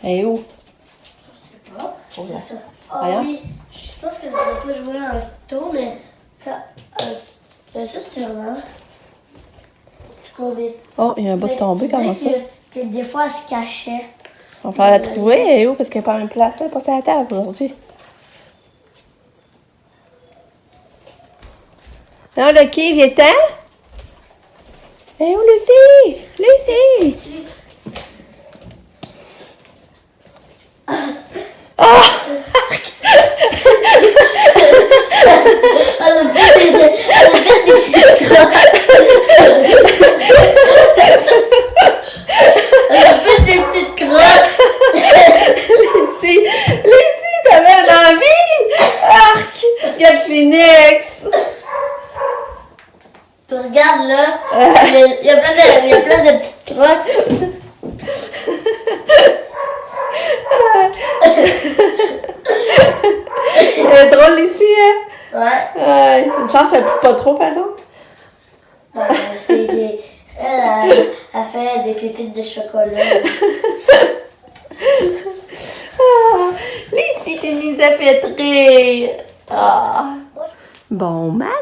Elle est où? Je sais pas. Oh là. C'est ça. Ah Voyons. oui, je pense qu'elle ne pas jouer un tour, mais quand. Mais ça, c'est vraiment. Je crois bien. Oh, il y a un bout de tombé, comment ça? Que des fois, elle se cachait. On va falloir la trouver, elle est où? Parce qu'elle n'est pas en même place, elle n'est pas sur la table aujourd'hui. Non, Lucky, viens-t'en! Elle est où, Lucie? Lucie! Elle a fait des petites crottes. Elle a fait des petites crottes. Lucie, t'avais envie? Arc! Regarde Phoenix! Tu regardes là, il y a plein de petites crottes. Elle est drôle, Lucie, hein? Ouais. Une chance, elle pue pas trop, par exemple. Ben, elle fait des pépites de chocolat. Lucie, tu nous as fait rire. Ah. Bon matin.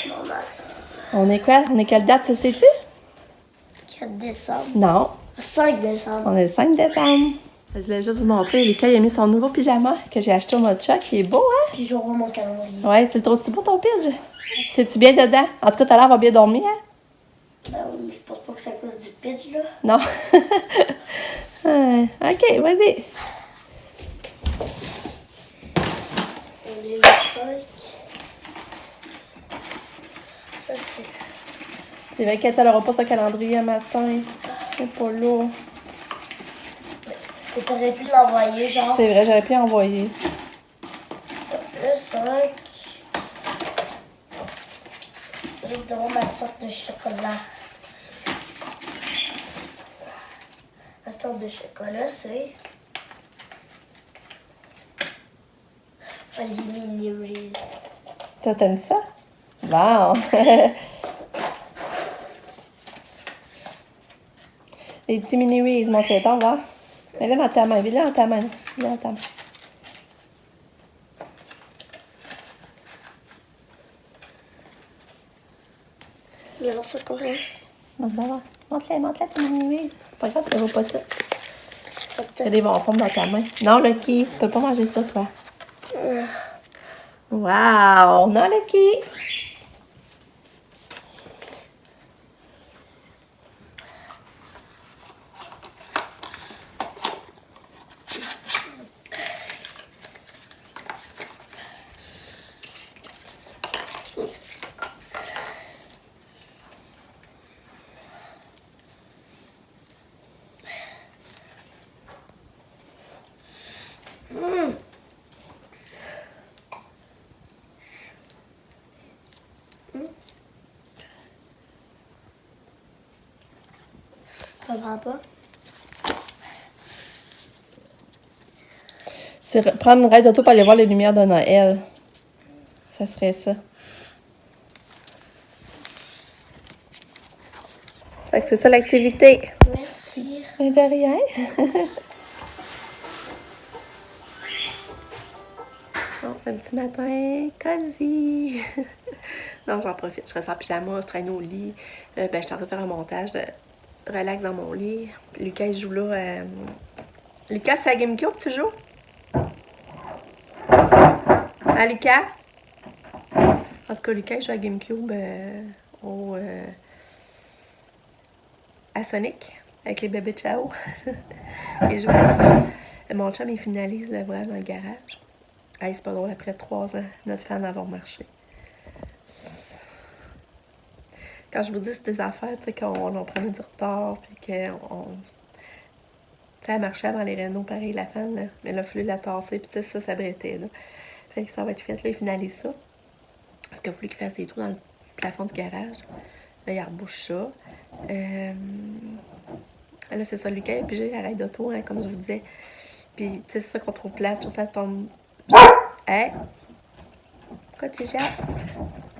Bon matin. On est quoi? On est quelle date, ça sais-tu? 4 décembre. Non, 5 décembre. on est le 5 décembre. Je voulais juste vous montrer, Lucas, il a mis son nouveau pyjama que j'ai acheté au mode choc. Il est beau, hein? Puis j'aurai mon calendrier. Ouais, tu le trouves-tu beau ton pitch? T'es-tu bien dedans? En tout cas, t'as l'air d'avoir bien dormi, hein? Ben oui, je pense pas que c'est à cause du pitch, là. Non. Ok, vas-y. On est le 5. Ça, c'est... C'est vrai qu'elle n'aura pas son calendrier un matin. C'est pas lourd. Et t'aurais pu l'envoyer, genre. C'est vrai, j'aurais pu envoyer. Le 5. J'ai devant ma sorte de chocolat. Ma sorte de chocolat, c'est... Les mini Reese. Toi, t'aimes ça? Bon. Les petits mini Reese, montre-les donc, va. Mets-les dans ta main, mets-les dans ta main. Mets-les dans ta main. Il y a ça comme ça. Montre-les, tes mini Reese. Pas grave, ça ne vaut pas tout. T'as des bonbons dans ta main. Non, Lucky, tu peux pas manger ça, toi. Wow! Non, Lucky! Ça ne pas? C'est prendre une ride d'auto pour aller voir les lumières de Noël. Ça serait ça. Fait que c'est ça l'activité. Merci. Mais de rien. Bon, un petit matin cosy. Non, j'en profite. Je reste en pyjama, je traîne au lit. Je suis en train de faire un montage de relax dans mon lit. Lucas, il joue là. Lucas, c'est à GameCube, tu joues? Ah, Lucas? En tout cas, Lucas, il joue à GameCube à Sonic, avec les bébés Ciao. Il joue à ça. Mon chum, il finalise l'ouvrage dans le garage. Hey, c'est pas drôle, après 3 ans, notre fan a marché. Quand je vous dis c'est des affaires, tu sais, qu'on prenait du retard, puis qu'on... Tu sais, elle marchait avant les Renault, pareil, la fan, là. Mais là, il a fallu la tasser, puis tu sais, ça brêtait, là. Fait que ça va être fait, là, il finalise ça. Parce qu'il a fallu qu'il fasse des trous dans le plafond du garage. Là, il rebouche ça. Là, c'est ça, Lucas, puis j'ai la raide d'auto, hein, comme je vous disais. Puis, tu sais, c'est ça qu'on trouve plate, tout ça se tombe... Hein? Pourquoi tu jappes?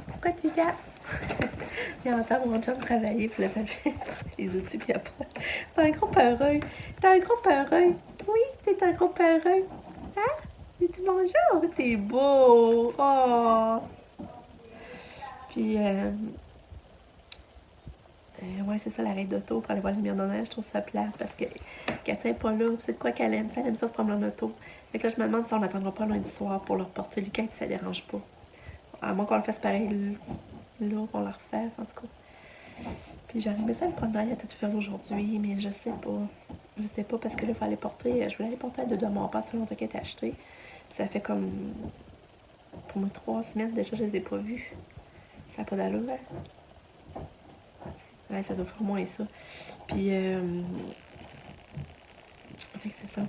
Pourquoi tu jappes? Il entend mon chum travailler, puis là, ça fait les outils, puis il a pas. C'est un gros peureux. T'es un gros peureux. t'es un gros peureux. Hein? Dis-tu bonjour? T'es beau! Oh! Puis, ouais, c'est ça, l'arrêt d'auto pour aller voir la lumière de neige. Je trouve ça plate parce qu'elle tient pas là. C'est de quoi qu'elle aime? Elle aime ça se promener en auto. Fait que là, je me demande si on n'attendra pas lundi soir pour leur porter Lucas, si ça dérange pas. À moins qu'on le fasse pareil là, qu'on le refasse, en tout cas. Puis j'aurais aimé ça le prendre à toute faire aujourd'hui, mais je sais pas. Je sais pas parce que là, il faut aller porter. Je voulais aller porter à 2 mois, pas si longtemps qu'elle était achetée. Puis ça fait comme. Pour moi, 3 semaines déjà, je les ai pas vus. Ça n'a pas d'allure, hein? Ouais, ça doit faire moins ça. Puis, fait que c'est ça.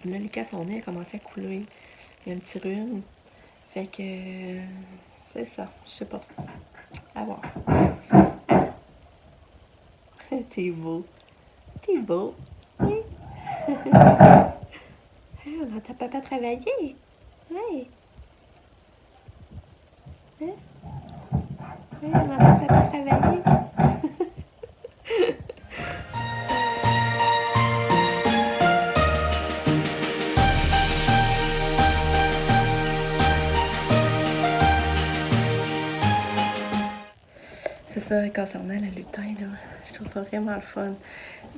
Là, Lucas, son nez a commencé à couler. Il y a un petit rhume. Fait que, c'est ça. Je sais pas trop. À voir. T'es beau. T'es beau. Oui. On entend papa travailler. Oui. Hein? Oui, on entend papa travailler. C'est ça, concernant le lutin, là, je trouve ça vraiment le fun.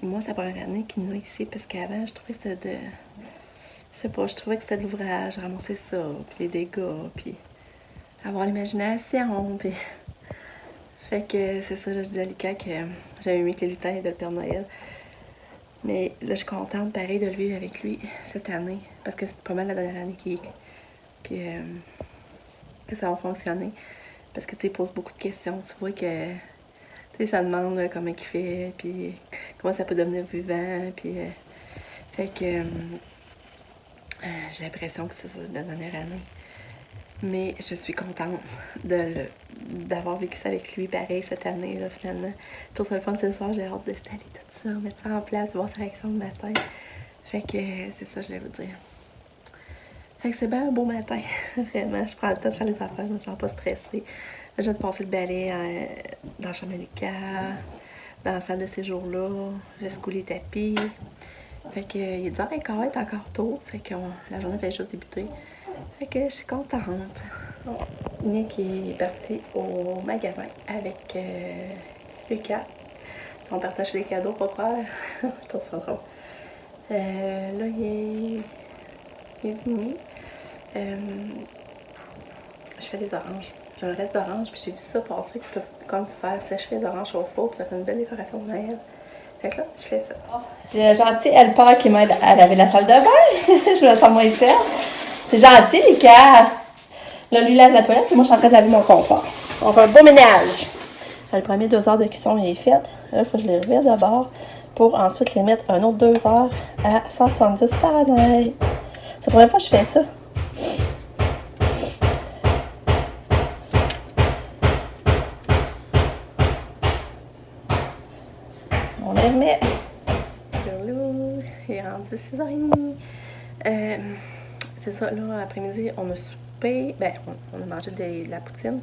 Moi, c'est la première année qu'il nous a ici, parce qu'avant, je trouvais que c'était de... Je sais pas, je trouvais que c'était de l'ouvrage, ramasser ça, puis les dégâts, puis avoir l'imagination, puis... Fait que c'est ça, je disais à Lucas que j'avais mis que les lutins et de le Père Noël. Mais là, je suis contente, pareil, de le vivre avec lui cette année, parce que c'est pas mal la dernière année que ça va fonctionner. Parce que, tu sais, il pose beaucoup de questions. Tu vois que, tu sais, ça demande là, comment il fait, puis comment ça peut devenir vivant, puis... fait que j'ai l'impression que c'est ça la dernière année. Mais je suis contente d'avoir vécu ça avec lui, pareil, cette année, là, finalement. Tout ça le fun ce soir, j'ai hâte d'installer tout ça, mettre ça en place, voir sa réaction le matin. Fait que c'est ça, je voulais vous dire. Fait que c'est bien un beau matin, vraiment. Je prends le temps de faire les affaires, je me sens pas stressée. Là, je viens de passer le balai dans la chambre à Lucas, dans la salle de séjour-là. J'ai secoué les tapis. Fait que il est 10h15, il est encore tôt. Fait que la journée fait juste débuter. Fait que je suis contente. Nick est parti au magasin avec Lucas. Ils sont partis acheter des cadeaux, pas croire. Je trouve ça drôle. Là, il est dîner. Je fais des oranges. J'ai un reste d'oranges, puis j'ai vu ça passer, que tu peux comme faire sécher les oranges au four, puis ça fait une belle décoration de Noël. Fait que là, je fais ça. J'ai gentil helper qui m'aide à laver la salle de bain. Je me sens moins seule. C'est gentil, Lucas. Là, lui lave la toilette, puis moi, je suis en train de laver mon confort. On fait un beau ménage. Le premier 2 heures de cuisson est fait. Là, il faut que je les revire d'abord pour ensuite les mettre un autre 2 heures à 170 Fahrenheit. C'est la première fois que je fais ça. On les remet. Il est rendu 6h30. C'est ça, là, après-midi, on a soupé. Ben, on a mangé de la poutine.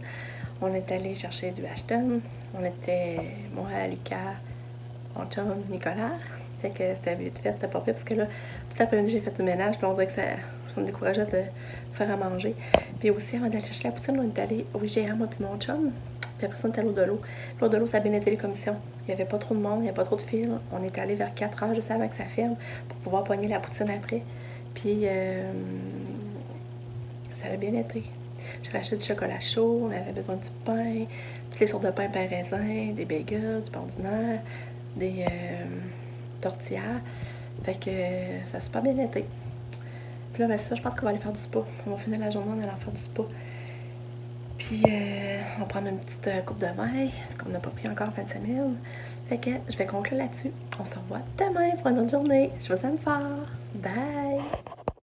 On est allé chercher du Ashton. On était, moi, Lucas, mon chum, Nicolas. Fait que c'était vite fait, c'était pas pire parce que là, tout l'après-midi, j'ai fait du ménage. Puis on dirait que ça me décourageait de faire à manger. Puis aussi, avant d'aller chercher la poutine, on est allé au IGA, moi, puis mon chum. Puis après ça, on est allé au Delo. L'eau de l'eau, ça a bien été les commissions. Il n'y avait pas trop de monde, il n'y avait pas trop de fil. On est allé vers 4 heures juste avant que ça ferme pour pouvoir pogner la poutine après. Puis, ça a bien été. J'ai racheté du chocolat chaud, on avait besoin du pain, toutes les sortes de pain raisin, des bagels, du pain ordinaire, des tortillas. Fait que ça a super bien été. Puis là, ben, c'est ça, je pense qu'on va aller faire du spa. On va finir la journée en allant faire du spa. Puis, on va prendre une petite coupe de vin, parce qu'on n'a pas pris encore en fin de semaine. Fait que je vais conclure là-dessus. On se revoit demain pour une autre journée. Je vous aime fort. Bye!